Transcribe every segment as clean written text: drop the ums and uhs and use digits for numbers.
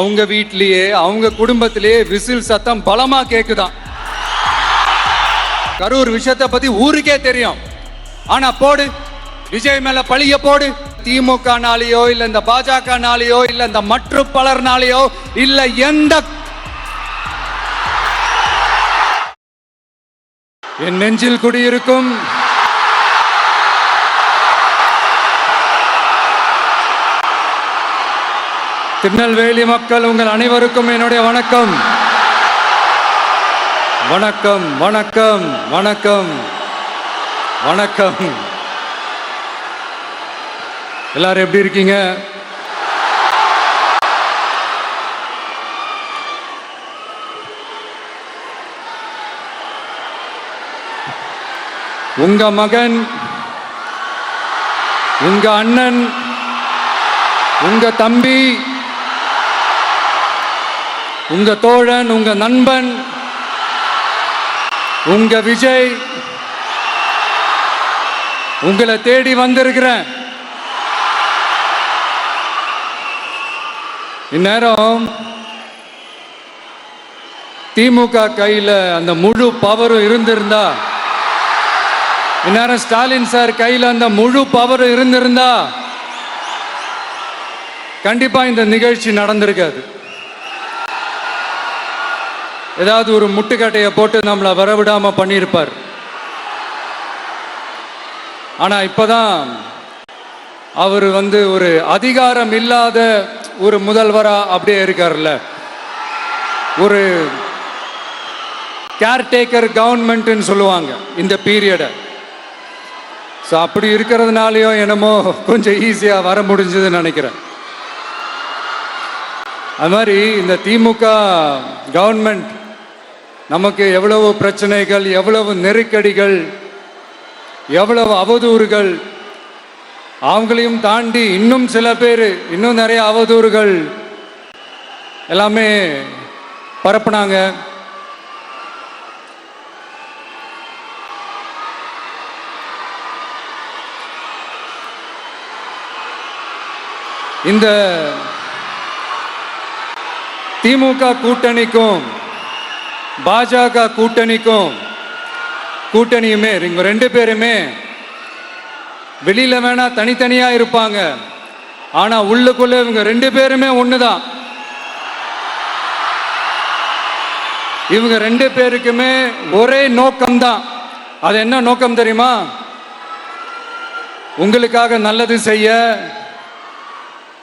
அவங்க வீட்லயே அவங்க குடும்பத்திலேயே விசில் சத்தம் பலமா கேக்குதான். கரூர் விஷயத்தை பத்தி ஊருக்கே தெரியும். ஆனா போடு, விஜய் மேல பழிய போடு. திமுக நாளையோ இல்ல இந்த பாஜக நாளையோ இல்ல இந்த மற்ற பலர் நாளையோ இல்ல எந்த என் நெஞ்சில் குடியிருக்கும் திருநெல்வேலி மக்கள் உங்கள் அனைவருக்கும் என்னுடைய வணக்கம். வணக்கம் வணக்கம் வணக்கம் வணக்கம். எல்லாரும் எப்படி இருக்கீங்க? உங்க மகன், உங்க அண்ணன், உங்க தம்பி, உங்க தோழன், உங்க நண்பன், உங்க விஜய் உங்களை தேடி வந்திருக்கிறேன். இந்நேரம் திமுக கையில் அந்த முழு பவரும் இருந்திருந்தா, இந்நேரம் ஸ்டாலின் சார் கையில் அந்த முழு பவரும் இருந்திருந்தா கண்டிப்பா இந்த நிகழ்ச்சி நடந்திருக்காது. ஏதாவது ஒரு முட்டுக்கட்டையை போட்டு நம்மளை வரவிடாம பண்ணியிருப்பார். ஆனா இப்பதான் அவர் ஒரு அதிகாரம் இல்லாத ஒரு முதல்வரா அப்படியே இருக்கார்ல, ஒரு கேர்டேக்கர் கவர்மெண்ட்னு சொல்லுவாங்க இந்த பீரியட. ஸோ அப்படி இருக்கிறதுனாலயோ என்னமோ கொஞ்சம் ஈஸியா வர முடிஞ்சதுன்னு நினைக்கிறேன். அது மாதிரி இந்த திமுக கவர்மெண்ட் நமக்கு எவ்வளவு பிரச்சனைகள், எவ்வளவு நெருக்கடிகள், எவ்வளவு அவதூறுகள், அவங்களையும் தாண்டி இன்னும் சில பேர் இன்னும் நிறைய அவதூறுகள் எல்லாமே பரப்புனாங்க. இந்த திமுக கூட்டணிக்கும் பாஜக கூட்டணியுமே இவங்க ரெண்டு பேருமே வெளியில வேணா தனித்தனியா இருப்பாங்க, ஆனா உள்ளுக்குள்ள இவங்க ரெண்டு பேருமே ஒண்ணுதான். இவங்க ரெண்டு பேருக்குமே ஒரே நோக்கம்தான். அது என்ன நோக்கம் தெரியுமா? உங்களுக்காக நல்லது செய்ய,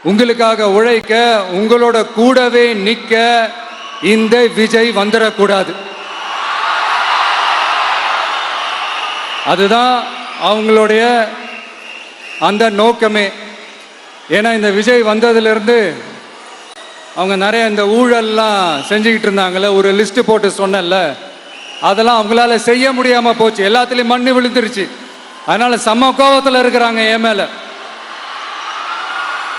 உங்களுக்காக உழைக்க, உங்களோட கூடவே நிக்க இந்த விஜய் வந்துடக்கூடாது. அதுதான் அவங்களுடைய அந்த நோக்கமே. ஏன்னா இந்த விஜய் வந்ததிலிருந்து அவங்க நிறைய இந்த ஊழல்லாம் செஞ்சுக்கிட்டு இருந்தாங்கல்ல, ஒரு லிஸ்ட் போட்டு சொன்னல, அதெல்லாம் அவங்களால செய்ய முடியாம போச்சு. எல்லாத்துலயும் மண்ணு விழுந்துருச்சு. அதனால செம்ம கோபத்தில் இருக்கிறாங்க என் மேல.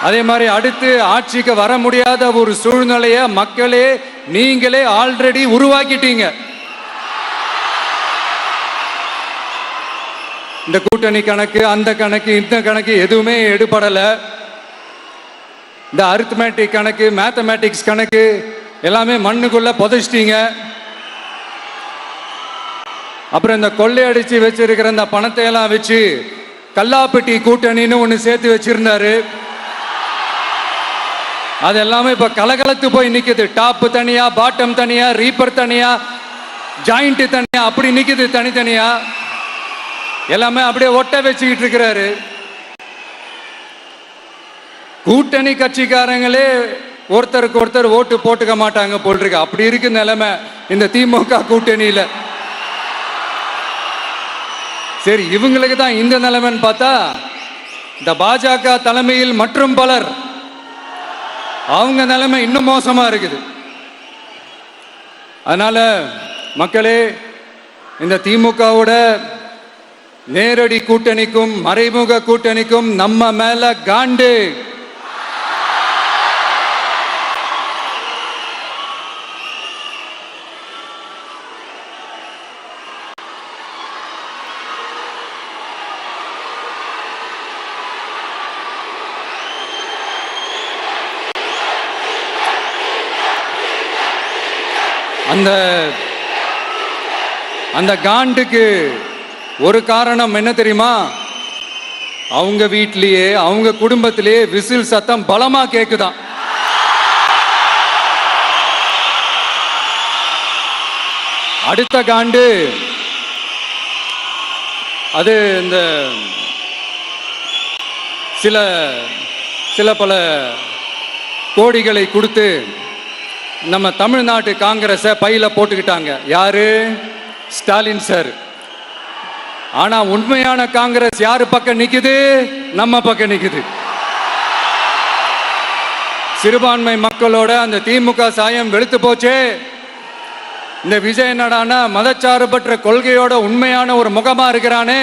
அதே மாதிரி அடுத்து ஆட்சிக்கு வர முடியாத ஒரு சூழ்நிலைய மக்களே நீங்களே ஆல்ரெடி உருவாக்கிட்டீங்க. இந்த கூட்டணி கணக்கு, அந்த கணக்கு, இந்த கணக்கு எதுவுமே எடுபடல. இந்த அரித்மேட்டிக் கணக்கு, மேத்தமேட்டிக்ஸ் கணக்கு எல்லாமே மண்ணுக்குள்ள புதைச்சிட்டீங்க. அப்புறம் இந்த கொள்ளையடிச்சு வச்சிருக்கிற இந்த பணத்தை எல்லாம் வச்சு கல்லாப்பட்டி கூட்டணின்னு ஒன்று சேர்த்து வச்சிருந்தாரு. அது எல்லாமே இப்ப கலகலத்து போய் நிக்குது. டாப் தனியா, பாட்டம் தனியா, ரீப்பர் தனியா, ஜாயிண்ட் தனியா, அப்படி நிக்குது தனித்தனியா. எல்லாமே அப்படியே ஒட்ட வச்சுக்கிட்டு இருக்கிறாரு. கூட்டணி கட்சிக்காரங்களே ஒருத்தருக்கு ஒருத்தர் ஓட்டு போட்டுக்க மாட்டாங்க போல் இருக்கு. அப்படி இருக்கு நிலைமை இந்த திமுக கூட்டணியில. சரி, இவங்களுக்கு தான் இந்த நிலைமைன்னு பார்த்தா இந்த பாஜக தலைமையில் மற்றும் பலர் அவங்க நிலைமை இன்னும் மோசமா இருக்குது. அதனால மக்களே, இந்த திமுகவோட நேரடி கூட்டணிக்கும் மறைமுக கூட்டணிக்கும் நம்ம மேல காண்டு. அந்த அந்த காண்டுக்கு ஒரு காரணம் என்ன தெரியுமா? அவங்க வீட்லயே அவங்க குடும்பத்திலேயே விசில் சத்தம் பலமா கேக்குதான். அடுத்த காண்டு அது இந்த சில சில பல கோடிகளை கொடுத்து நம்ம தமிழ்நாட்டு காங்கிரஸை பையில போட்டுக்கிட்டாங்க. யாரு? ஸ்டாலின் சார். ஆனா உண்மையான காங்கிரஸ் யாரு பக்கம் நிக்குது? நம்ம பக்கம் நிக்குது. சிறுபான்மை மக்களோட அந்த திமுக சாயம் வெளுத்து போச்சே. இந்த விஜய் என்னடானா மதச்சார்பற்ற கொள்கையோட உண்மையான ஒரு முகமா இருக்கிறானே.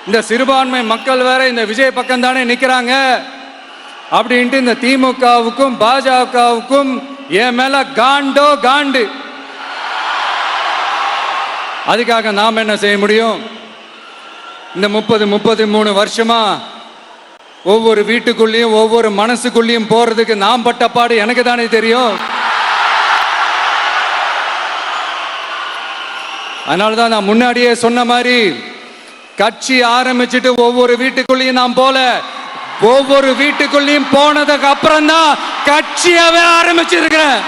இந்த சிறுபான்மை மக்கள் வேற இந்த விஜய் பக்கம் தானே நிக்கிறாங்க அப்படின்ட்டு இந்த திமுகவுக்கும் பாஜகவுக்கும் என் மேல காண்டோ காண்டு. அதுக்காக நாம் என்ன செய்ய முடியும்? இந்த 33 வருஷமா ஒவ்வொரு வீட்டுக்குள்ளேயும் ஒவ்வொரு மனசுக்குள்ளேயும் போறதுக்கு நாம் பட்ட பாடு எனக்கு தானே தெரியும். அதனாலதான் நான் முன்னாடியே சொன்ன மாதிரி கட்சி ஆரம்பிச்சுட்டு ஒவ்வொரு வீட்டுக்குள்ளேயும் நான் போல, ஒவ்வொரு வீட்டுக்குள்ளேயும் போனதுக்கு அப்புறம் தான் கட்சியாவே ஆரம்பிச்சிருக்கிறேன்.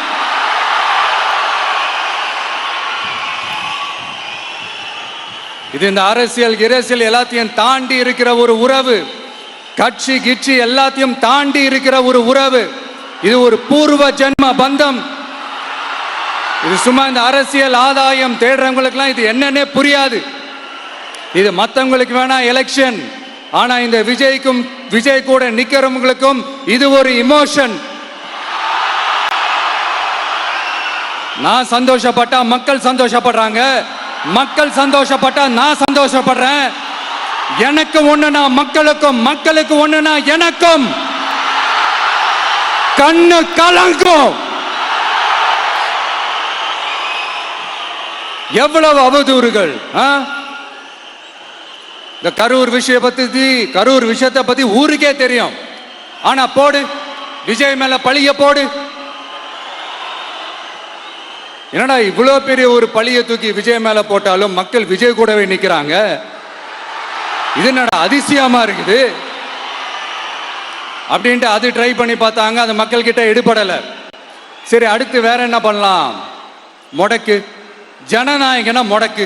இது இந்த அரசியல் இரசியல் எல்லாத்தையும் தாண்டி இருக்கிற ஒரு உறவு. கட்சி கிட்சி எல்லாத்தையும் தாண்டி இருக்கிற ஒரு உறவு. இது ஒரு பூர்வ ஜென்ம பந்தம். இது சும்மா இந்த அரசியல் ஆதாயம் தேடுறவங்களுக்குலாம் இது என்னன்னே புரியாது. இது மற்றவங்களுக்கு வேணா எலெக்ஷன். ஆனா இந்த விஜய் கூட நிக்கிறவங்களுக்கும் இது ஒரு இமோஷன். நான் சந்தோஷப்பட்டா மக்கள் சந்தோஷப்படுறாங்க, மக்கள் சந்தோஷப்பட்டா நான் சந்தோஷப்படுறேன். எனக்கு ஒண்ணுனா மக்களுக்கும், மக்களுக்கு ஒண்ணுனா எனக்கும் கண்ணு கலங்கும். எவ்வளவு அவதூறுகள்! இந்த கரூர் விஷயத்தை பத்தி ஊருக்கே தெரியும். ஆனா போடு, விஜய் மேல பழிய போடு. என்னடா இவ்வளவு பெரிய ஒரு பழிய தூக்கி விஜய் மேல போட்டாலும் மக்கள் விஜய் கூடவே நிக்கிறாங்க. இது என்னடா அதிசயமா இருக்குது அப்படின்ட்டு அது ட்ரை பண்ணி பார்த்தாங்க. அது மக்கள் கிட்ட எடுபடல. சரி, அடுத்து வேற என்ன பண்ணலாம்? முடக்கு, ஜனநாயகனா முடக்கு.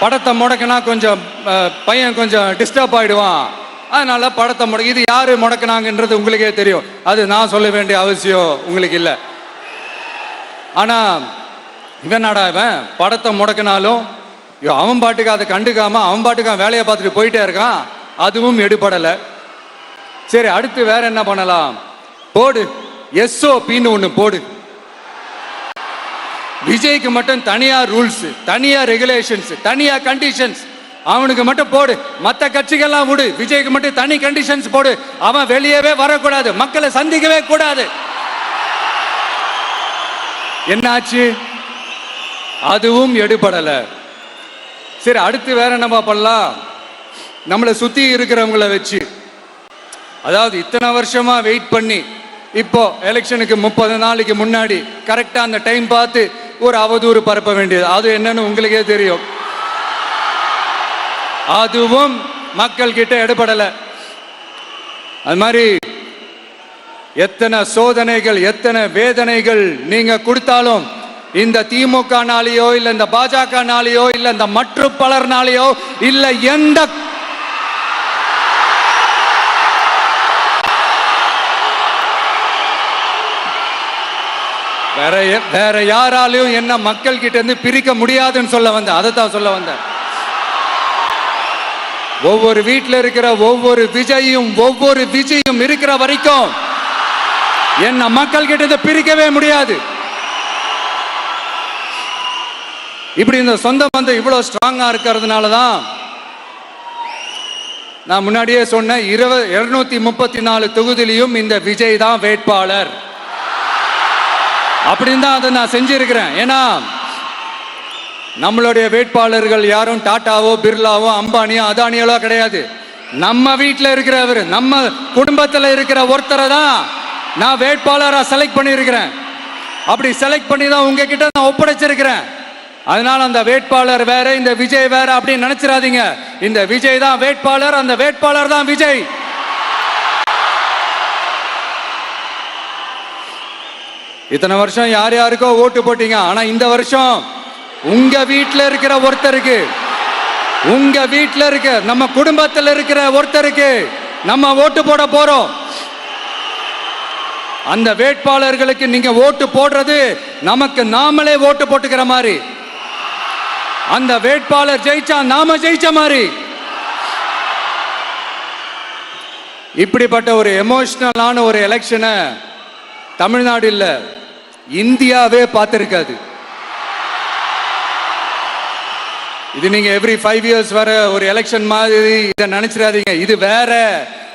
படத்தை முடக்கினா கொஞ்சம் பையன் கொஞ்சம் டிஸ்டர்ப் ஆயிடுவான். அதனால படத்தை முடக்கி. இது யாரு முடக்கினாங்கன்றது உங்களுக்கே தெரியும். அது நான் சொல்ல வேண்டிய அவசியம் உங்களுக்கு இல்லை. ஆனா இவன் நாடா இவன் படத்தை முடக்கினாலும் அவன் பாட்டுக்கு அதை கண்டுக்காம அவன் பாட்டுக்கு அவன் வேலையை பார்த்துட்டு போயிட்டே இருக்கான். அதுவும் எடுபடலை. சரி, அடுத்து வேற என்ன பண்ணலாம்? போடு, SOPன்னு ஒண்ணு போடு. விஜய்க்கு மட்டும் தனியா ரூல்ஸ், தனியா ரெகுலேஷன்ஸ், தனியா கண்டிஷன்ஸ். அவனுக்கு மட்டும் போடு. மற்ற கட்சிகள்லாம் விடு, விஜய்க்கு மட்டும் தனி கண்டிஷன்ஸ் போடு. அவன் வெளியவே வரக்கூடாது, மக்களை சந்திக்கவே கூடாது. என்னாச்சு? அதுவும் எடுபடல. சரி, அடுத்து வேற என்ன பண்ணலாம்? நம்மளை சுத்தி இருக்கிறவங்கள வச்சு, அதாவது இத்தனை வருஷமா வெயிட் பண்ணி இப்போ எலெக்ஷனுக்கு 30 நாளைக்கு முன்னாடி கரெக்டா அந்த டைம் பார்த்து ஒரு அவதூறு பரப்ப வேண்டியது. அது என்னன்னு உங்களுக்கே தெரியும். அதுவும் மக்கள் கிட்ட எடுபடல. அது மாதிரி எத்தனை சோதனைகள், எத்தனை வேதனைகள் நீங்க கொடுத்தாலும் இந்த திமுகனாலேயோ இல்ல இந்த பாஜகனாலேயோ இல்ல இந்த மற்ற பலர்னாலேயோ இல்ல எந்த வேற யாராலையும் என்ன மக்கள் கிட்ட இருந்து பிரிக்க முடியாதுன்னு சொல்ல வந்த. அதைத்தான் சொல்ல வந்த. ஒவ்வொரு வீட்டில் இருக்கிற ஒவ்வொரு விஜயும் இருக்கிற வரைக்கும் என்ன மக்கள் கிட்ட இருந்து பிரிக்கவே முடியாது. இப்படி இந்த சொந்த பந்தம் இவ்வளவு ஸ்ட்ராங்கா இருக்கிறதுனாலதான் நான் முன்னாடியே சொன்ன 234 தொகுதியிலையும் இந்த விஜய் தான் வேட்பாளர். அப்படின்னு தான் அதை நான் செஞ்சிருக்கிறேன். ஏன்னா நம்மளுடைய வேட்பாளர்கள் யாரும் டாட்டாவோ பிர்லாவோ அம்பானியோ அதானியோ கிடையாது. நம்ம வீட்டில் இருக்கிறவர், நம்ம குடும்பத்தில் இருக்கிற ஒருத்தரை தான் நான் வேட்பாளரா செலக்ட் பண்ணியிருக்கிறேன். அப்படி செலக்ட் பண்ணி தான் உங்ககிட்ட நான் ஒப்படைச்சிருக்கிறேன். அதனால அந்த வேட்பாளர் வேற, இந்த விஜய் வேற அப்படின்னு நினைச்சிடாதீங்க. இந்த விஜய் தான் வேட்பாளர், அந்த வேட்பாளர் தான் விஜய். இத்தனை வருஷம் யார் யாருக்கோ ஓட்டு போட்டீங்க. ஆனா இந்த வருஷம் உங்க வீட்டில் இருக்கிற ஒருத்தருக்கு, உங்க வீட்டில் இருக்க நம்ம குடும்பத்தில் இருக்கிற ஒருத்தருக்கு நம்ம ஓட்டு போட போறோம். அந்த வேட்பாளர்களுக்கு நீங்க ஓட்டு போடுறது நமக்கு நாமளே ஓட்டு போட்டுக்கிற மாதிரி. அந்த வேட்பாளர் ஜெயிச்சா நாம ஜெயிச்ச மாதிரி. இப்படிப்பட்ட ஒரு எமோஷனலான ஒரு எலெக்ஷனை தமிழ்நாடு இல்ல, இந்தியாவே பார்த்திருக்காது. இது நீங்க எவ்ரி 5 years வர ஒரு எலெக்ஷன் மாதிரி இதை நினைச்சிடாதீங்க. இது வேற,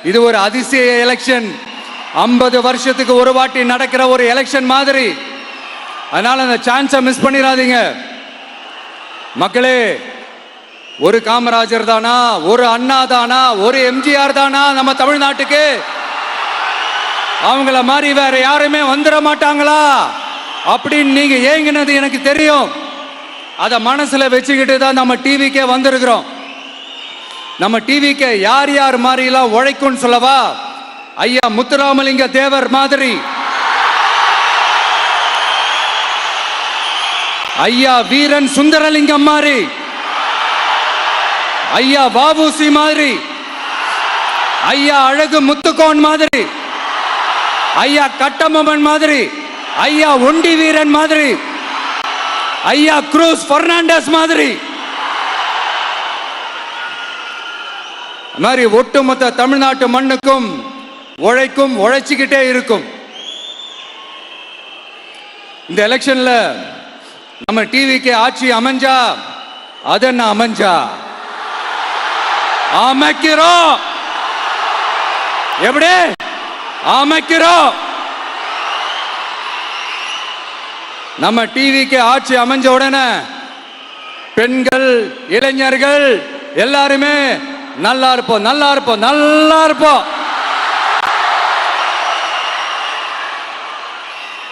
இது ஒரு அதிசய எலெக்ஷன். 50 வருஷத்துக்கு ஒரு வாட்டி நடக்கிற ஒரு எலெக்ஷன் மாதிரி. அதனால அந்த சான்ஸை மிஸ் பண்ணிடாதீங்க மக்களே. ஒரு காமராஜர் தானா, ஒரு அண்ணா தானா, ஒரு எம்ஜிஆர் தானா நம்ம தமிழ்நாட்டுக்கு? அவங்கள மாதிரி வேற யாருமே வந்துட மாட்டாங்களா அப்படின்னு நீங்க ஏங்கினது எனக்கு தெரியும். அத மனசுல வச்சுக்கிட்டு தான் நம்ம டிவிக்கே வந்திருக்கிறோம். நம்ம டிவிக்கே யார் யார் மாதிரி எல்லாம் உழைக்கும்னு சொல்லவா? ஐயா முத்துராமலிங்க தேவர் மாதிரி, ஐயா வீரன் சுந்தரலிங்கம் மாதிரி, ஐயா வாபுசி மாதிரி, ஐயா அழகு முத்துக்கோன் மாதிரி, ஐயா கட்டமன் மாதிரி, ஐயா ஒண்டி வீரன் மாதிரி, ஐயா குரூஸ் பெர்னாண்டஸ் மாதிரி மாதிரி ஒட்டுமொத்த தமிழ்நாட்டு மண்ணுக்கும் உழைக்கும், உழைச்சிக்கிட்டே இருக்கும். இந்த எலெக்ஷன்ல நம்ம டிவிக்கு ஆட்சி அமைஞ்சா அது என்ன அமைஞ்சா அமைக்கிறோம். எப்படி அமைக்கிறோம்? நம்ம டிவிக்கு ஆட்சி அமைஞ்ச உடனே பெண்கள், இளைஞர்கள் எல்லாருமே நல்லா இருப்போம், நல்லா இருப்போம், நல்லா இருப்போம்.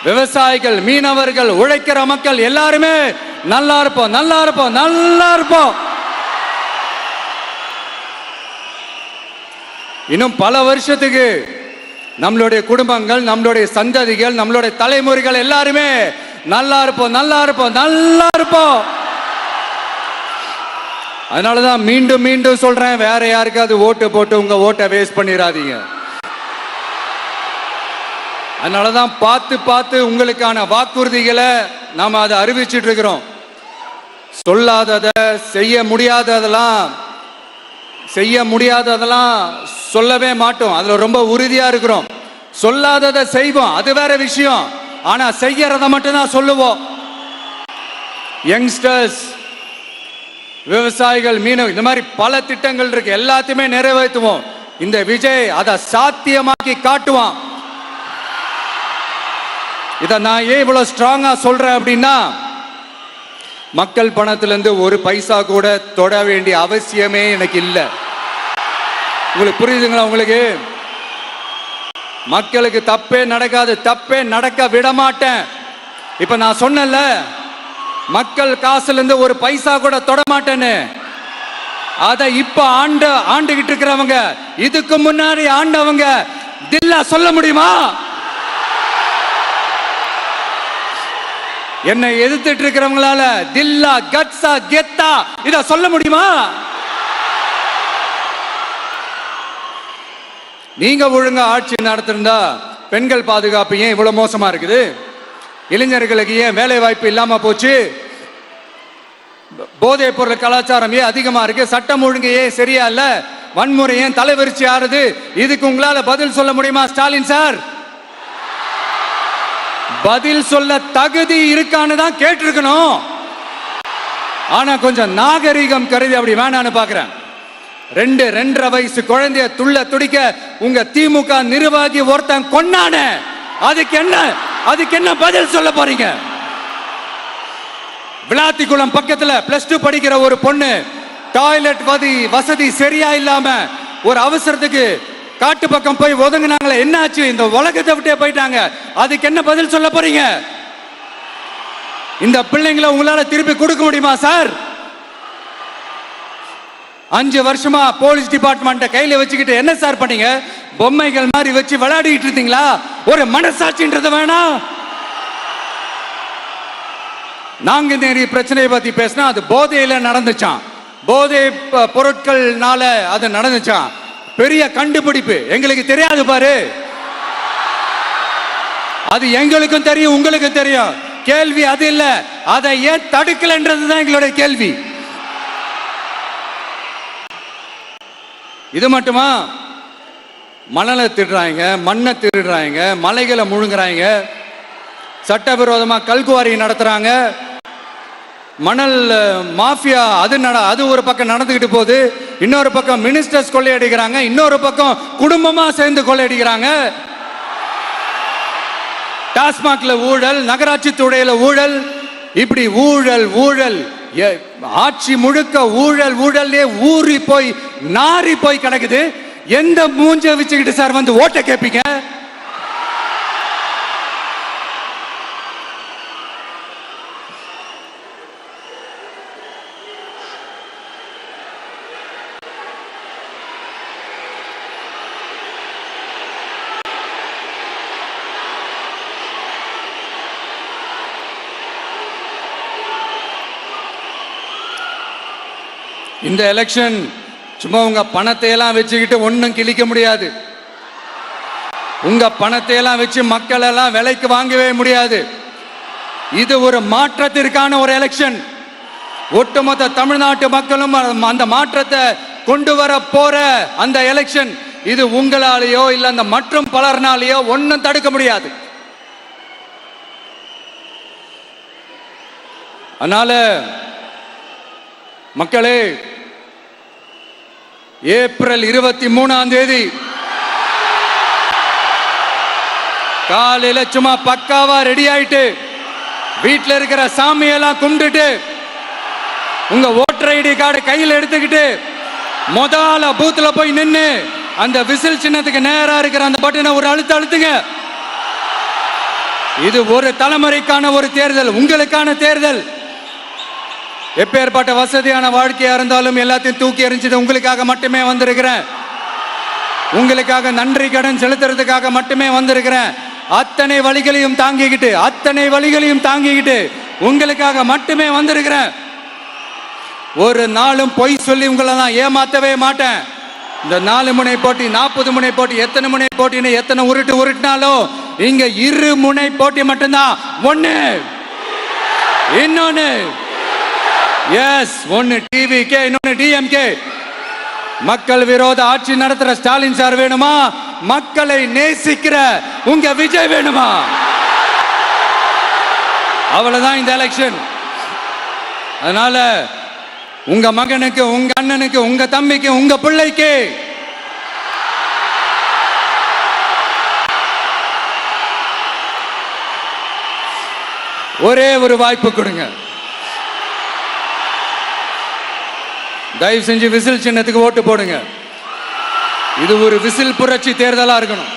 விவசாயிகள், மீனவர்கள், உழைக்கிற மக்கள் எல்லாருமே நல்லா இருப்போம், நல்லா இருப்போம், நல்லா இருப்போம். இன்னும் பல வருஷத்துக்கு நம்மளுடைய குடும்பங்கள், நம்மளுடைய சந்ததிகள், நம்மளுடைய தலைமுறைகள் எல்லாருமே நல்லா இருப்போம், நல்லா இருப்போம், நல்லா இருப்போம். அதனாலதான் மீண்டும் மீண்டும் சொல்றேன், வேற யாருக்காவது ஓட்டு போட்டு உங்க ஓட்டை வேஸ்ட் பண்ணிடாதீங்க. அதனாலதான் பார்த்து பார்த்து உங்களுக்கான வாக்குறுதிகளை நாம அதை அறிவிச்சிட்டு இருக்கிறோம். சொல்லாதத, செய்ய முடியாததெல்லாம் சொல்லவே மாட்டோம். அதுல ரொம்ப உறுதியா இருக்கிறோம். சொல்லாததை செய்வோம், அது வேற விஷயம். ஆனா செய்யறத மட்டும் தான் சொல்லுவோம். யங்ஸ்டர்ஸ், விவசாயிகள், மீனவர்கள், இந்த மாதிரி பல திட்டங்கள் இருக்கு. எல்லாத்தையுமே நிறைவேற்றுவோம். இந்த விஜய் அதை சாத்தியமாக்கி காட்டுவான். இதை நான் ஏன் இவ்வளவு ஸ்ட்ராங்கா சொல்றேன் அப்படின்னா, மக்கள் பணத்திலிருந்து ஒரு பைசா கூட தொட வேண்டிய அவசியமே எனக்கு இல்லை. உங்களுக்கு புரியுதுங்களா? உங்களுக்கு மக்களுக்கு தப்பே நடக்காது, தப்பே நடக்க விட மாட்டேன். இப்ப நான் சொன்னல, மக்கள் காசுல இருந்து ஒரு பைசா கூட தொட மாட்டேன்னு. அத இப்ப ஆண்டுகிட்டு இருக்கிறவங்க, இதுக்கு முன்னாடி ஆண்டவங்க தில்லா சொல்ல முடியுமா? என்னை எதிர்த்துட்டு இருக்கிறவங்களால தில்லா, கட்ஸா, கெத்தா இத சொல்ல முடியுமா? நீங்க ஒழுங்கா ஆட்சி நடத்திருந்தா பெண்கள் பாதுகாப்பு ஏன் இவ்வளவு மோசமா இருக்குது? இளைஞர்களுக்கு ஏன் வேலை வாய்ப்பு இல்லாம போச்சு? போதைப் பொருள் கலாச்சாரம் ஏன் அதிகமா இருக்கு? சட்டம் ஒழுங்கு ஏன் சரியா இல்ல? வன்முறை ஏன் தலைவரிச்சு ஆறுது? இதுக்கு உங்களால பதில் சொல்ல முடியுமா ஸ்டாலின் சார்? பதில் சொல்ல தகுதி இருக்கான்னு தான் கேட்டிருக்கணும். ஆனா கொஞ்சம் நாகரிகம் கருதி அப்படி வேணான்னு பாக்குறேன். 2-2.5 வயசு குழந்தைய துள்ள துடிக்க உங்க திமுக நிர்வாகி ஒருத்தன் கொன்னான, அதுக்கு என்ன பதில் சொல்ல போறீங்க? விளாத்திக்குளம் பக்கத்துல +2 படிக்கிற ஒரு பொண்ணு டாய்லெட் வசதி சரியா இல்லாம ஒரு அவசரத்துக்கு காட்டு பக்கம் போய் ஒதுங்கினாங்களே, என்னாச்சு? இந்த உலகத்தை விட்டே போயிட்டாங்க. அதுக்கு என்ன பதில் சொல்ல போறீங்க? இந்த பிள்ளைங்களை உங்களால திருப்பி கொடுக்க முடியுமா சார்? 5 வருஷமா போலீஸ் டிபார்ட்மெண்ட் கையில வச்சுக்கிட்டு என்ன சார் பண்ணீங்க? பொம்மைகள் மாதிரி வச்சு விளையாடிட்டு இருந்தீங்களா? ஒரு மனசாட்சின்றது வேணாம். நாங்குநேரி பிரச்சனையை பத்தி பேசினா அது போதையில நடந்துச்சான், போதை பொருட்கள்னால அது நடந்துச்சான். பெரிய கண்டுபிடிப்பு, எங்களுக்கு தெரியாது பாரு. அது எங்களுக்கும் தெரியும், உங்களுக்கும் தெரியும். கேள்வி அது இல்ல, அதை ஏன் தடுக்கலன்றதுதான் எங்களுடைய கேள்வி. இது மட்டுமா? மணலை திருடுறாங்க, மண்ணை திருடுறாங்க, மலைகளை முழுங்குறாங்க, சட்டவிரோதமா கல்குவாரி நடத்துறாங்க, மணல் மாஃபியா அது ஒரு பக்கம் நடந்துகிட்டு போகுது. இன்னொரு பக்கம் மினிஸ்டர்ஸ் கொள்ளையடிக்கிறாங்க, இன்னொரு பக்கம் குடும்பமா சேர்ந்து கொள்ளையடிக்கிறாங்க. டாஸ்மாக்ல ஊழல், நகராட்சி துறையில ஊழல், இப்படி ஊழல் ஊழல், ஆட்சி முழுக்க ஊழல் ஊழல்லே ஊறி போய் நாரி போய் கிடக்குது. எந்த மூஞ்ச வச்சுக்கிட்டு சார் வந்து ஓட்ட கேட்பீங்க? இந்த எலெக்ஷன் சும்மா உங்க பணத்தை எல்லாம் வச்சுக்கிட்டு ஒன்னும் கிழிக்க முடியாது. உங்க பணத்தை எல்லாம் வச்சு மக்கள் எல்லாம் விலைக்கு வாங்கவே முடியாது. இது ஒரு மாற்றத்திற்கான ஒரு எலெக்ஷன். ஒட்டுமொத்த தமிழ்நாட்டு மக்களும் அந்த மாற்றத்தை கொண்டு வர போற அந்த எலெக்ஷன். இது உங்களாலேயோ இல்ல அந்த மற்றும் பலர்னாலேயோ ஒன்னும் தடுக்க முடியாது. அதனால மக்களே, ஏப்ரல் 23ஆம் தேதி காலையில சும்மா பக்காவா ரெடி ஆயிட்டு வீட்டில் இருக்கிற சாமியெல்லாம் கும்பிட்டுட்டு உங்க ஓட்டர் ஐடி கார்டு கையில் எடுத்துக்கிட்டு முதல்ல பூத்துல போய் நின்று அந்த விசில் சின்னத்துக்கு நேரா இருக்கிற அந்த பட்டனை ஒரு அழுத்துங்க. இது ஒரு தலைமுறைக்கான ஒரு தேர்தல், உங்களுக்கான தேர்தல். எப்பேற்பட்ட வசதியான வாழ்க்கையா இருந்தாலும் எல்லாத்தையும் தூக்கி எறிஞ்சிட்டு உங்களுக்காக மட்டுமே வந்திருக்கிறேன். உங்களுக்காக நன்றி கடன் செலுத்துறதுக்காக மட்டுமே வந்திருக்கிறேன். அத்தனை வழிகளையும் தாங்கிக்கிட்டு உங்களுக்காக மட்டுமே வந்திருக்கிறேன். ஒரு நாளும் பொய் சொல்லி உங்களை நான் ஏமாத்தவே மாட்டேன். இந்த 4 முனை போட்டி, 40 முனை போட்டி, எத்தனை முனை போட்டின்னு எத்தனை உருட்டினாலும் இங்க 2 முனை போட்டி மட்டும்தான். ஒண்ணு, இன்னொன்னு எஸ், ஒன்னு டிவிகே, இன்னொன்னு டிஎம்கே. மக்கள் விரோத ஆட்சி நடத்துற ஸ்டாலின் சார் வேணுமா? மக்களை நேசிக்கிற உங்க விஜய் வேணுமா? அவ்வளவுதான் இந்த எலெக்ஷன். அதனால உங்க மகனுக்கு, உங்க அண்ணனுக்கு, உங்க தம்பிக்கு, உங்க பிள்ளைக்கு ஒரே ஒரு வாய்ப்பு கொடுங்க. தயவு செஞ்சு விசில் சின்னத்துக்கு ஓட்டு போடுங்க. இது ஒரு விசில் புரட்சி தேர்தலா இருக்கணும்.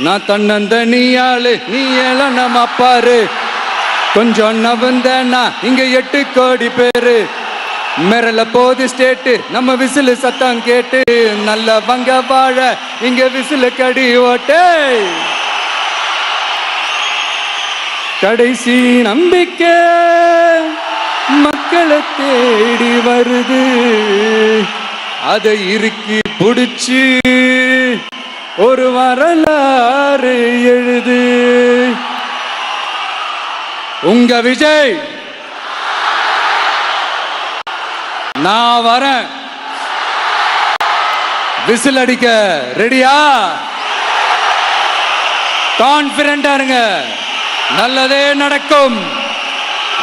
நான் தன்னந்தனியாளு, நீ எல்லாம் நம்ம அப்பாரு, கொஞ்சம் நவந்தனா இங்க 8 கோடி பேரு, மிரல போது ஸ்டேட்டு நம்ம விசில் சத்தம் கேட்டு, நல்ல வங்க வாழ இங்க விசில் கடி ஓட்டே. கடைசி நம்பிக்கை மக்களை தேடி வருது, அதை இறுக்கி புடிச்சு ஒரு வரலாறு எழுது. உங்க விஜய், நான் வரேன். விசில் அடிக்க ரெடியா? கான்பிடண்டா இருங்க, நல்லதே நடக்கும்,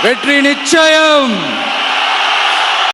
வெற்றி நிச்சயம்.